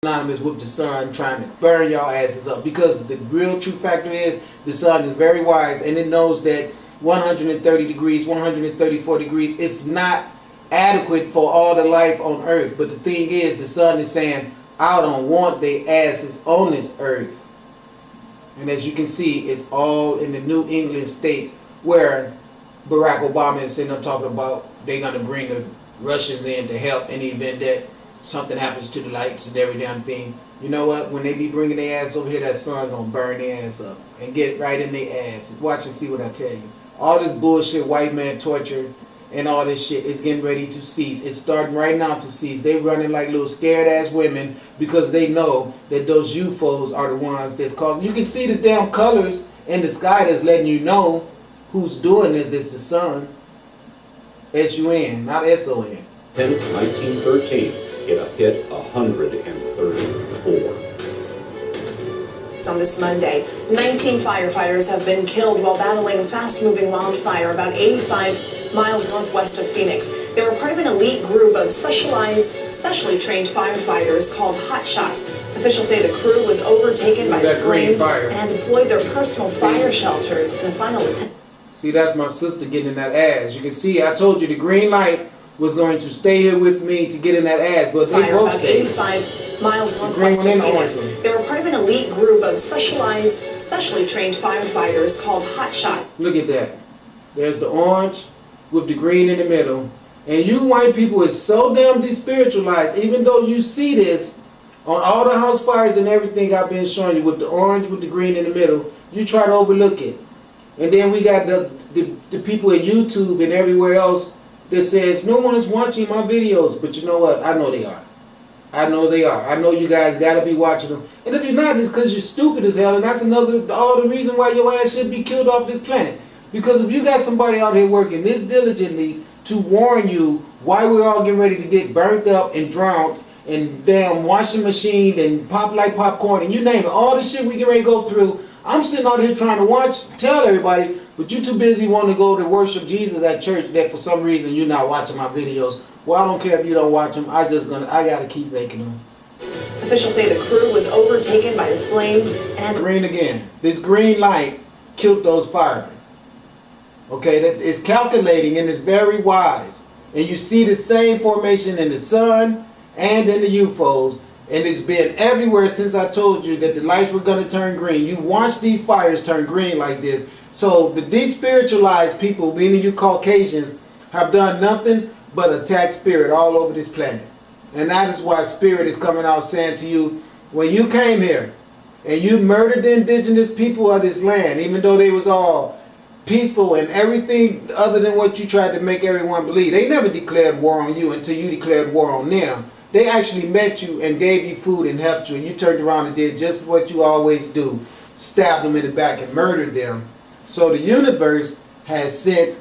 synonymous with the sun trying to burn y'all asses up, because the real true factor is the sun is very wise and it knows that 130 degrees, 134 degrees, it's not adequate for all the life on earth. But the thing is, the sun is saying, I don't want they asses on this earth. And as you can see, it's all in the New England states where Barack Obama is sitting up talking about they're going to bring the Russians in to help in the event that something happens to the lights and every damn thing. You know what? When they be bringing their ass over here, that sun going to burn their ass up and get right in their ass. Watch and see what I tell you. All this bullshit, white man torture and all this shit is getting ready to cease. It's starting right now to cease. They running like little scared ass women because they know that those UFOs are the ones that's causing. You can see the damn colors in the sky that's letting you know who's doing this. It's the sun. S-U-N, not S-O-N. 10th, 1913, it hit 134. On this Monday, 19 firefighters have been killed while battling a fast-moving wildfire about 85 miles northwest of Phoenix. They were part of an elite group of specially trained firefighters called Hot Shots. Officials say the crew was overtaken by the flames and deployed their personal fire shelters in a final attempt. See, that's my sister getting in that ass. You can see, I told you the green light was going to stay here with me to get in that ass, but they both stayed. 85 miles northwest of Phoenix. They were part of an elite group of specially trained firefighters called Hot Shot. Look at that. There's the orange with the green in the middle. And you white people is so damn despiritualized, even though you see this on all the house fires and everything I've been showing you with the orange with the green in the middle, you try to overlook it. And then we got the people at YouTube and everywhere else that says no one is watching my videos. But you know what? I know they are. I know they are. I know you guys got to be watching them. And if you're not, it's because you're stupid as hell. And that's all the reason why your ass should be killed off this planet. Because if you got somebody out here working this diligently to warn you why we're all getting ready to get burnt up and drowned and damn washing machine and pop like popcorn and you name it, all the shit we get ready to go through, I'm sitting out here trying to tell everybody, but you too busy wanting to go to worship Jesus at church that for some reason you're not watching my videos. Well, I don't care if you don't watch them. I gotta keep making them. Officials say the crew was overtaken by the flames and green again. This green light killed those firemen. Okay, that is calculating and it's very wise. And you see the same formation in the sun and in the UFOs. And it's been everywhere since I told you that the lights were going to turn green. You watch these fires turn green like this. So the despiritualized people, meaning you Caucasians, have done nothing but attack spirit all over this planet. And that is why spirit is coming out saying to you, when you came here and you murdered the indigenous people of this land, even though they was all peaceful and everything other than what you tried to make everyone believe, they never declared war on you until you declared war on them. They actually met you and gave you food and helped you, and you turned around and did just what you always do, stabbed them in the back and murdered them. So the universe has sent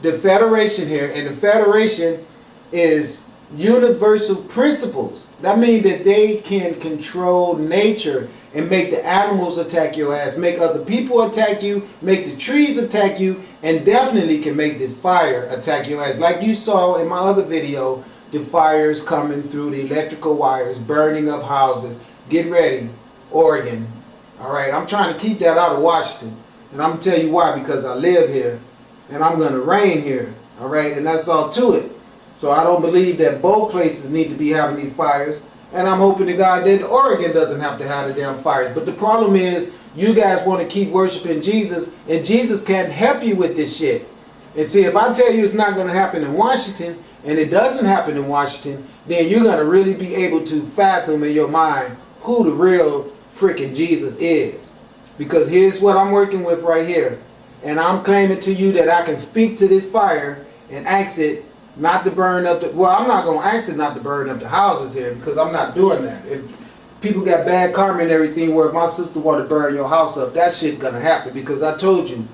the Federation here, and the Federation is universal principles. That means that they can control nature and make the animals attack your ass, make other people attack you, make the trees attack you, and definitely can make this fire attack your ass. Like you saw in my other video, the fires coming through the electrical wires, burning up houses. Get ready, Oregon. All right, I'm trying to keep that out of Washington. And I'm going to tell you why, because I live here and I'm going to reign here. All right, and that's all to it. So I don't believe that both places need to be having these fires. And I'm hoping to God that Oregon doesn't have to have the damn fires. But the problem is, you guys want to keep worshiping Jesus, and Jesus can't help you with this shit. And see, if I tell you it's not going to happen in Washington, and it doesn't happen in Washington, then you're going to really be able to fathom in your mind who the real freaking Jesus is. Because here's what I'm working with right here. And I'm claiming to you that I can speak to this fire and ask it not to burn up the... Well, I'm not going to ask it not to burn up the houses here, because I'm not doing that. If people got bad karma and everything, where if my sister want to burn your house up, that shit's going to happen. Because I told you,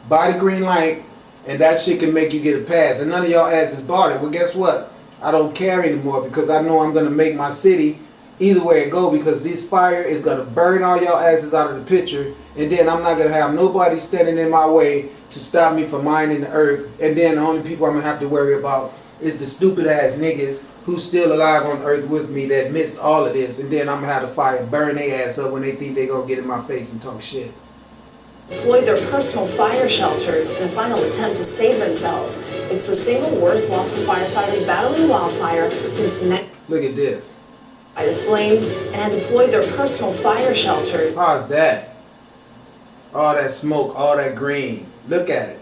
buy the green light, and that shit can make you get a pass. And none of y'all asses bought it. Well, guess what? I don't care anymore, because I know I'm going to make my city either way it go, because this fire is going to burn all y'all asses out of the picture. And then I'm not going to have nobody standing in my way to stop me from mining the earth. And then the only people I'm going to have to worry about is the stupid ass niggas who's still alive on earth with me that missed all of this, and then I'm gonna have the fire burn their ass up when they think they're gonna get in my face and talk shit. Deployed their personal fire shelters in a final attempt to save themselves. It's the single worst loss of firefighters battling wildfire since Look at this. by the flames, and had deployed their personal fire shelters. How's that? All that smoke, all that green. Look at it.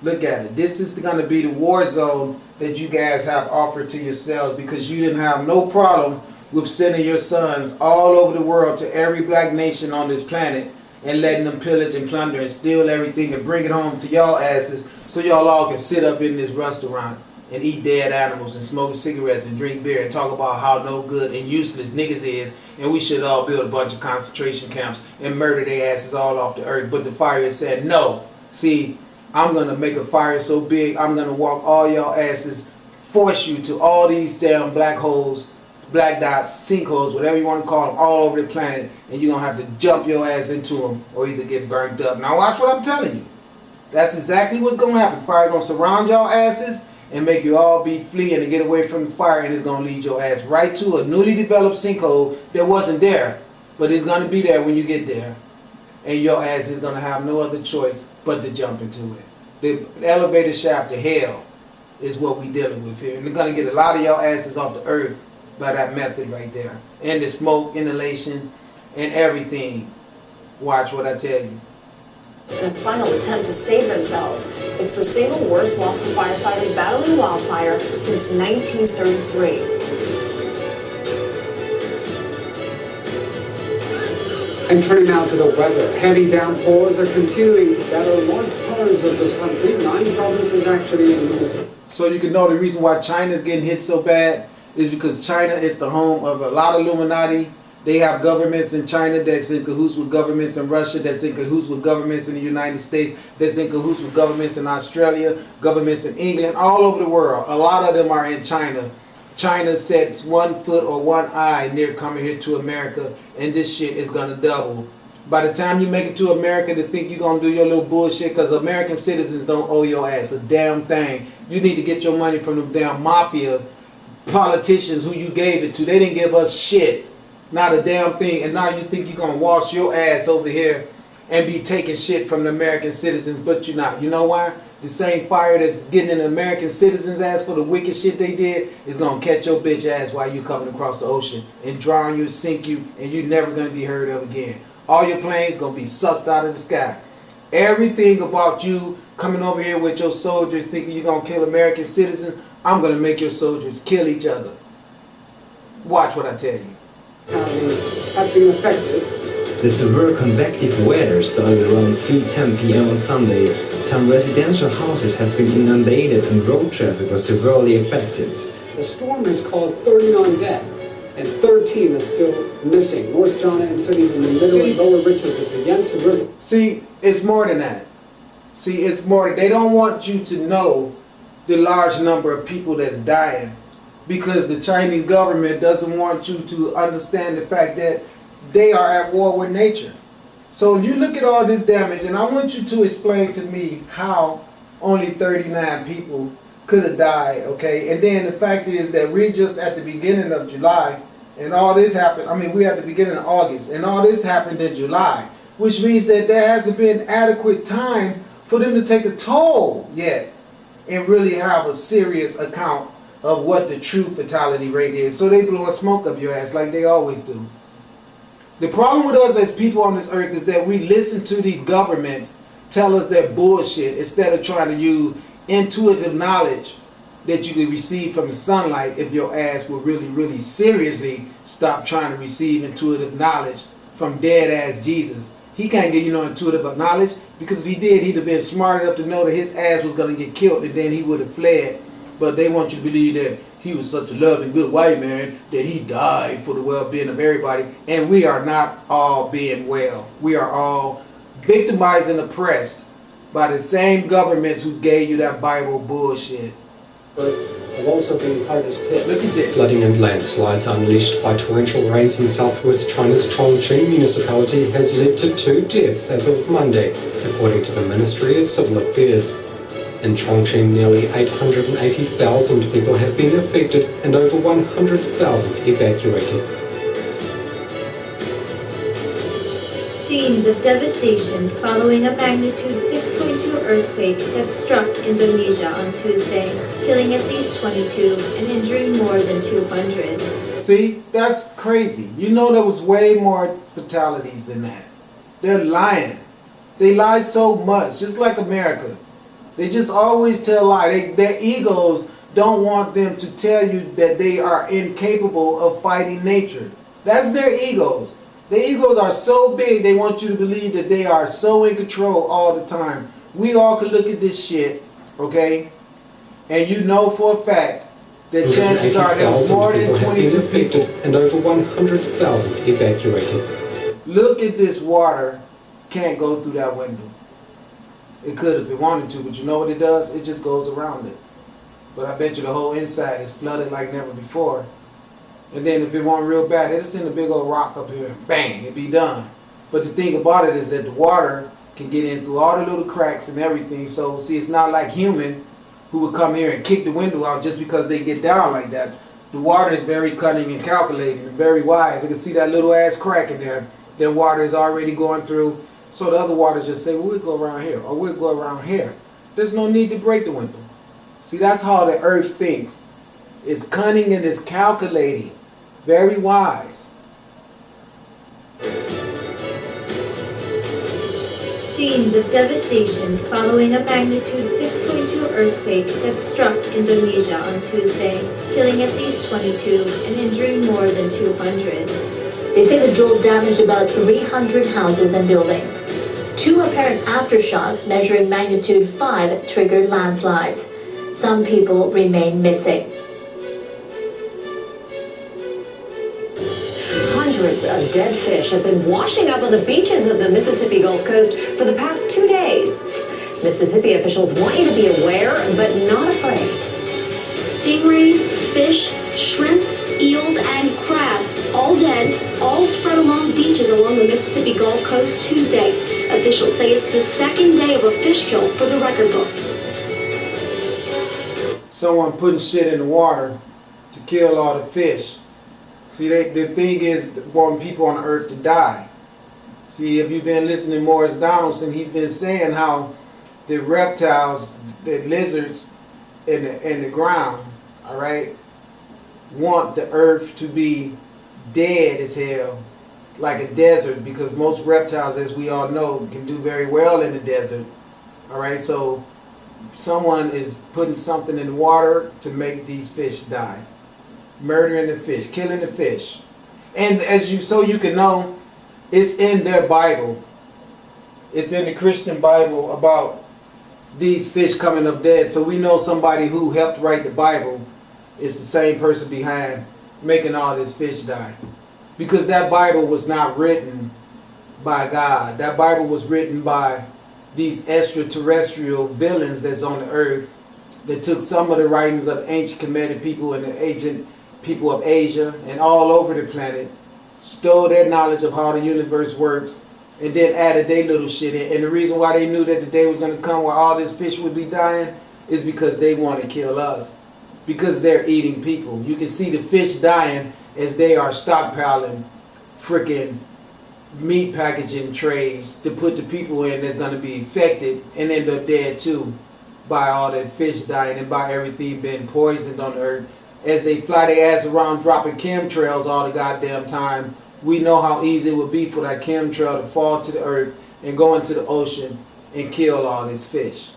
Look at it. This is going to be the war zone that you guys have offered to yourselves, because you didn't have no problem with sending your sons all over the world to every black nation on this planet and letting them pillage and plunder and steal everything and bring it home to y'all asses so y'all all can sit up in this restaurant and eat dead animals and smoke cigarettes and drink beer and talk about how no good and useless niggas is, and we should all build a bunch of concentration camps and murder their asses all off the earth. But the fire said no. See, I'm going to make a fire so big, I'm going to walk all y'all asses, force you to all these damn black holes, black dots, sinkholes, whatever you want to call them, all over the planet, and you're going to have to jump your ass into them or either get burnt up. Now watch what I'm telling you. That's exactly what's going to happen. Fire going to surround y'all asses and make you all be fleeing and get away from the fire, and it's going to lead your ass right to a newly developed sinkhole that wasn't there, but it's going to be there when you get there, and your ass is going to have no other choice but to jump into it. The elevator shaft to hell is what we dealing with here, and they're going to get a lot of y'all asses off the earth by that method right there, and the smoke, inhalation, and everything. Watch what I tell you. In a final attempt to save themselves. It's the single worst loss of firefighters battling wildfire since 1933. And turning now to the weather. Heavy downpours are continuing to batter large parts of this country. 9 provinces actually in Minnesota. So you can know the reason why China's getting hit so bad is because China is the home of a lot of Illuminati. They have governments in China that's in cahoots with governments in Russia, that's in cahoots with governments in the United States, that's in cahoots with governments in Australia, governments in England, all over the world. A lot of them are in China. China sets 1 foot or 1 eye near coming here to America, and this shit is going to double. By the time you make it to America to think you're going to do your little bullshit, because American citizens don't owe your ass a damn thing. You need to get your money from them damn mafia politicians who you gave it to. They didn't give us shit. Not a damn thing. And now you think you're going to wash your ass over here and be taking shit from the American citizens, but you're not. You know why? The same fire that's getting in the American citizens' ass for the wicked shit they did is going to catch your bitch ass while you coming across the ocean and drown you, sink you, and you're never going to be heard of again. All your planes going to be sucked out of the sky. Everything about you coming over here with your soldiers thinking you're going to kill American citizens, I'm going to make your soldiers kill each other. Watch what I tell you. Have been affected. The severe convective weather started around 3:10 p.m. on Sunday. Some residential houses have been inundated and road traffic was severely affected. The storm has caused 39 deaths and 13 are still missing. North China and cities in the middle and lower reaches of the Yangtze River. See, it's more than that. See, it's more. They don't want you to know the large number of people that's dying, because the Chinese government doesn't want you to understand the fact that they are at war with nature. So you look at all this damage, and I want you to explain to me how only 39 people could have died, okay? And then the fact is that we're just at the beginning of July, and all this happened, we're at the beginning of August, and all this happened in July, which means that there hasn't been adequate time for them to take a toll yet and really have a serious account of what the true fatality rate is. So they blowing smoke up your ass like they always do. The problem with us as people on this earth is that we listen to these governments tell us their bullshit instead of trying to use intuitive knowledge that you could receive from the sunlight if your ass would really, really seriously stop trying to receive intuitive knowledge from dead ass Jesus. He can't give you no intuitive knowledge, because if he did, he'd have been smart enough to know that his ass was going to get killed, and then he would have fled. But they want you to believe that he was such a loving, good white man that he died for the well-being of everybody. And we are not all being well. We are all victimized and oppressed by the same governments who gave you that Bible bullshit. But have also been hardest hit. Look at this. Flooding and landslides unleashed by torrential rains in southwest China's Chongqing municipality has led to 2 deaths as of Monday, according to the Ministry of Civil Affairs. In Chongqing, nearly 880,000 people have been affected and over 100,000 evacuated. Scenes of devastation following a magnitude 6.2 earthquake that struck Indonesia on Tuesday, killing at least 22 and injuring more than 200. See, that's crazy. You know there was way more fatalities than that. They're lying. They lie so much, just like America. They just always tell lies. Their egos don't want them to tell you that they are incapable of fighting nature. That's their egos. Their egos are so big, they want you to believe that they are so in control all the time. We all could look at this shit, okay? And you know for a fact that chances are there was more than 22 people. And over 100,000 evacuated. Look at this water. Can't go through that window. It could if it wanted to, but you know what it does? It just goes around it. But I bet you the whole inside is flooded like never before. And then if it want real bad, it'll send a big old rock up here and bang, it'd be done. But the thing about it is that the water can get in through all the little cracks and everything. So see, it's not like human who would come here and kick the window out just because they get down like that. The water is very cunning and calculating and very wise. You can see that little ass crack in there. That water is already going through. So the other waters just say, well, we'll go around here or we'll go around here. There's no need to break the window. See, that's how the earth thinks. It's cunning and it's calculating. Very wise. Scenes of devastation following a magnitude 6.2 earthquake that struck Indonesia on Tuesday, killing at least 22 and injuring more than 200. They say the jolt damaged about 300 houses and buildings. 2 apparent aftershocks measuring magnitude 5 triggered landslides. Some people remain missing. Hundreds of dead fish have been washing up on the beaches of the Mississippi Gulf Coast for the past 2 days. Mississippi officials want you to be aware, but not afraid. Stingrays, fish, shrimp, eels, and crabs, all dead, all spread along beaches along the Mississippi Gulf Coast Tuesday. Officials say it's the second day of a fish kill for the record book. Someone putting shit in the water to kill all the fish. See, the thing is wanting people on the earth to die. See, if you've been listening to Morris Donaldson, he's been saying how the reptiles, the lizards in the ground, all right, want the earth to be dead as hell, like a desert, because most reptiles, as we all know, can do very well in the desert. All right, so someone is putting something in the water to make these fish die. Murdering the fish, killing the fish. And so you can know, it's in their Bible. It's in the Christian Bible about these fish coming up dead. So we know somebody who helped write the Bible is the same person behind making all this fish die. Because that Bible was not written by God. That Bible was written by these extraterrestrial villains that's on the earth that took some of the writings of ancient Kemetic people and the ancient people of Asia and all over the planet, stole their knowledge of how the universe works, and then added their little shit in. And the reason why they knew that the day was going to come where all this fish would be dying is because they want to kill us. Because they're eating people. You can see the fish dying as they are stockpiling freaking meat packaging trays to put the people in that's going to be infected and end up dead too by all that fish dying and by everything being poisoned on the earth. As they fly their ass around dropping chemtrails all the goddamn time, we know how easy it would be for that chemtrail to fall to the earth and go into the ocean and kill all this fish.